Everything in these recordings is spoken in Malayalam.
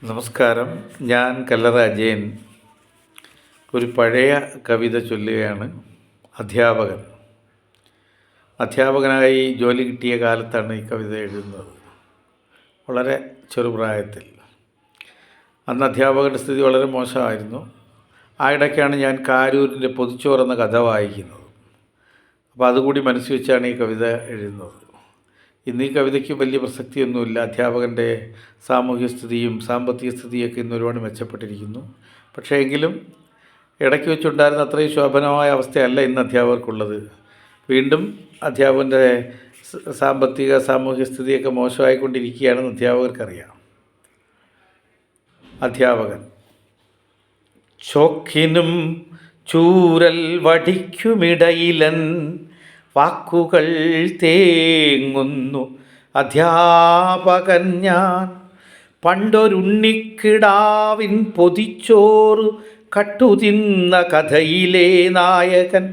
നമസ്കാരം. ഞാൻ കല്ലറ അജയൻ ഒരു പഴയ കവിത ചൊല്ലുകയാണ്. അധ്യാപകൻ. അധ്യാപകനായി ജോലി കിട്ടിയ കാലത്താണ് ഈ കവിത എഴുതുന്നത്. വളരെ ചെറുപ്രായത്തിൽ. അന്ന് അധ്യാപകരുടെ സ്ഥിതി വളരെ മോശമായിരുന്നു. ആ ഇടയ്ക്കാണ് ഞാൻ കാരൂരിൻ്റെ പൊതിച്ചോറ് എന്ന കഥ വായിക്കുന്നത്. അപ്പോൾ അതുകൂടി മനസ്സിൽ വെച്ചാണ് ഈ കവിത എഴുതുന്നത്. ഇന്ന് ഈ കവിതയ്ക്ക് വലിയ പ്രസക്തിയൊന്നുമില്ല. അധ്യാപകൻ്റെ സാമൂഹ്യ സ്ഥിതിയും സാമ്പത്തിക സ്ഥിതിയൊക്കെ ഇന്ന് ഒരുപാട് മെച്ചപ്പെട്ടിരിക്കുന്നു. പക്ഷേ എങ്കിലും ഇടയ്ക്ക് വെച്ചുണ്ടായിരുന്ന അത്രയും ശോഭനമായ അവസ്ഥയല്ല ഇന്ന് അധ്യാപകർക്കുള്ളത്. വീണ്ടും അധ്യാപകൻ്റെ സാമൂഹ്യ സ്ഥിതിയൊക്കെ മോശമായിക്കൊണ്ടിരിക്കുകയാണെന്ന് അധ്യാപകർക്കറിയാം. അധ്യാപകൻ. ചോക്കിനും ചൂരൽ വടിക്കുമിടയിലൻ വാക്കുകൾ തേങ്ങുന്നു അധ്യാപകൻ ഞാൻ. പണ്ടൊരുണ്ണിക്കിടാവിൻ പൊതിച്ചോറ് കട്ടുതിന്ന കഥയിലെ നായകൻ.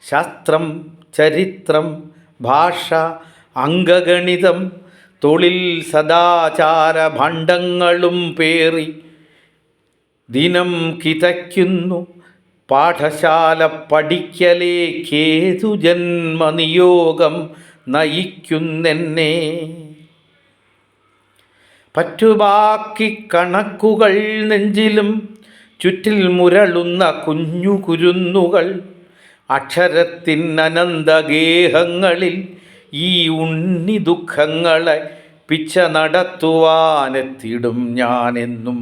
ശാസ്ത്രം, ചരിത്രം, ഭാഷ, അംഗഗണിതം, തൊഴിൽ, സദാചാര ഭണ്ഡങ്ങളും പേറി ദിനം കിതയ്ക്കുന്നു പാഠശാല പഠിക്കലേക്കേതു ജന്മനിയോഗം നയിക്കുന്നെന്നെ. പറ്റുബാക്കി കണക്കുകൾ നെഞ്ചിലും ചുറ്റിൽ മുരളുന്ന കുഞ്ഞു കുരുന്നുകൾ. അക്ഷരത്തിൻ അനന്തഗേഹങ്ങളിൽ ഈ ഉണ്ണി ദുഃഖങ്ങളെ പിച്ച നടത്തുവാനെത്തിടും ഞാനെന്നും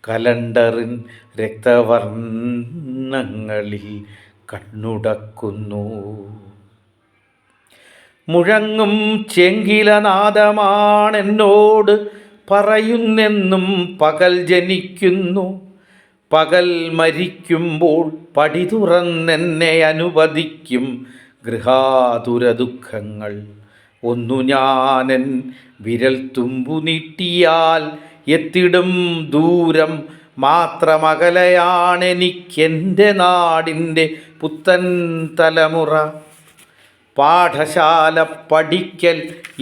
കലണ്ടറിൻ രക്തവർണ്ണങ്ങളിൽ കണ്ണുടക്കുന്നു. മുഴങ്ങും ചെങ്കിലനാദമാണെന്നോട് പറയുന്നെന്നും പകൽ ജനിക്കുന്നു. പകൽ മരിക്കുമ്പോൾ പടി തുറന്നെന്നെ അനുവദിക്കും ഗൃഹാതുര ദുഃഖങ്ങൾ. ഒന്നു ഞാനെൻ വിരൽ തുമ്പു നീട്ടിയാൽ എത്തിടും ദൂരം മാത്രമകലയാണെനിക്കെൻ്റെ നാടിൻ്റെ പുത്തൻ തലമുറ. പാഠശാല പഠിക്കൽ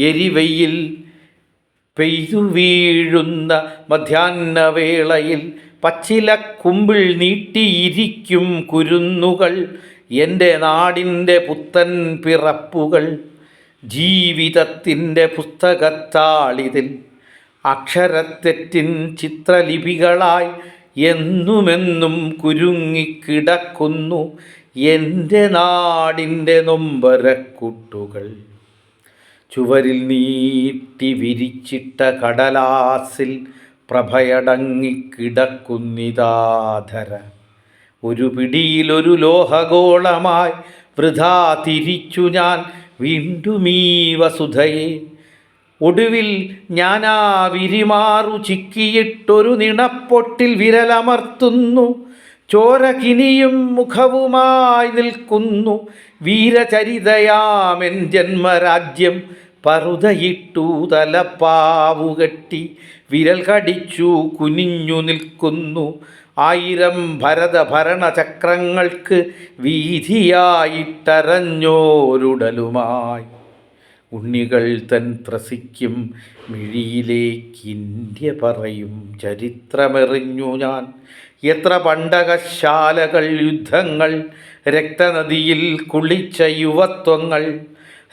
എരിവയിൽ പെയ്തു വീഴുന്ന മധ്യാഹ്നവേളയിൽ പച്ചില കുമ്പിൾ നീട്ടിയിരിക്കും കുരുന്നുകൾ. എൻ്റെ നാടിൻ്റെ പുത്തൻ പിറപ്പുകൾ ജീവിതത്തിൻ്റെ പുസ്തകത്താളിതിൽ അക്ഷരത്തെറ്റിൻ ചിത്രലിപികളായി എന്നുമെന്നും കുരുങ്ങിക്കിടക്കുന്നു എൻ്റെ നാടിൻ്റെ നൊമ്പരക്കൂട്ടുകൾ. ചുവരിൽ നീട്ടി വിരിച്ചിട്ട കടലാസിൽ പ്രഭയടങ്ങിക്കിടക്കുന്നിതാധര. ഒരു പിടിയിലൊരു ലോഹഗോളമായി വൃഥാ തിരിച്ചു ഞാൻ വീണ്ടും ഈ വസുധയെ. ഒടുവിൽ ഞാനാ വിരിമാറു ചിക്കിയിട്ടൊരു നിണപ്പൊട്ടിൽ വിരലമർത്തുന്നു. ചോരകിനിയും മുഖവുമായി നിൽക്കുന്നു വീരചരിതയാമെൻ ജന്മരാജ്യം. പറുതയിട്ടു തലപ്പാവുകെട്ടി വിരൽ കടിച്ചു കുനിഞ്ഞു നിൽക്കുന്നു. 1000 ഭരണചക്രങ്ങൾക്ക് വീതിയായിട്ടരഞ്ഞോരുടലുമായി. ഉണ്ണികൾ തൻ ത്രസിക്കും മിഴിയിലേക്കിന്ത്യ പറയും ചരിത്രമെറിഞ്ഞു ഞാൻ. എത്ര പണ്ടകശാലകൾ, യുദ്ധങ്ങൾ, രക്തനദിയിൽ കുളിച്ച യുവത്വങ്ങൾ.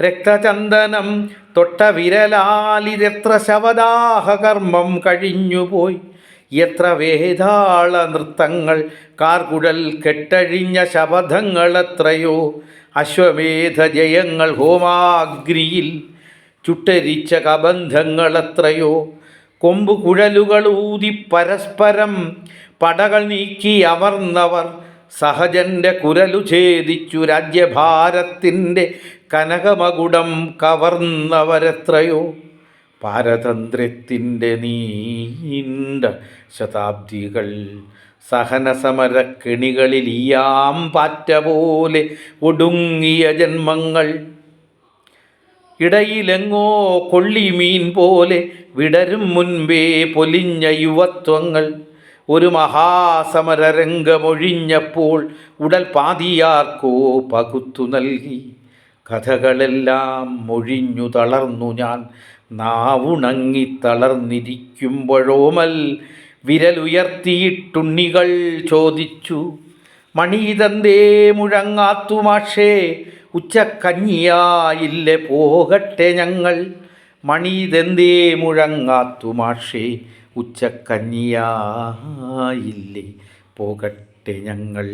രക്തചന്ദനം തൊട്ട വിരലാലിതെത്ര ശവദാഹകർമ്മം കഴിഞ്ഞുപോയി. എത്ര വേതാള നൃത്തങ്ങൾ, കാർകുഴൽ കെട്ടഴിഞ്ഞ ശപഥങ്ങളെത്രയോ. അശ്വമേധ ജയങ്ങൾ, ഹോമാഗ്നിയിൽ ചുട്ടരിച്ച കബന്ധങ്ങളെത്രയോ. കൊമ്പു കുഴലുകൾ ഊതി പരസ്പരം പടകൾ നീക്കി അവർന്നവർ. സഹജൻ്റെ കുരലു ഛേദിച്ചു രാജ്യഭാരത്തിൻ്റെ കനകമകുടം കവർന്നവരെത്രയോ. പാരതന്ത്ര്യത്തിൻ്റെ നീണ്ട ശതാബ്ദികൾ സഹനസമരക്കെണികളിൽ ഈയാം പാറ്റ പോലെ ഒടുങ്ങിയ ജന്മങ്ങൾ. ഇടയിലെങ്ങോ കൊള്ളിമീൻ പോലെ വിടരും മുൻപേ പൊലിഞ്ഞ യുവത്വങ്ങൾ. ഒരു മഹാസമരരംഗമൊഴിഞ്ഞപ്പോൾ ഉടൽ പാതിയാർക്കോ പകുത്തു നൽകി. കഥകളെല്ലാം മൊഴിഞ്ഞു തളർന്നു ഞാൻ. നാവുണങ്ങി തളർന്നിരിക്കുമ്പോഴോമൽ വിരലുയർത്തിയിട്ടുണ്ണികൾ ചോദിച്ചു, മണിതന്തേ മുഴങ്ങാത്തു മാഷേ, ഉച്ചക്കഞ്ഞിയായില്ലേ പോകട്ടെ ഞങ്ങൾ. മണിതന്തേ മുഴങ്ങാത്തു മാഷേ, ഉച്ചക്കഞ്ഞിയായില്ലേ പോകട്ടെ ഞങ്ങൾ.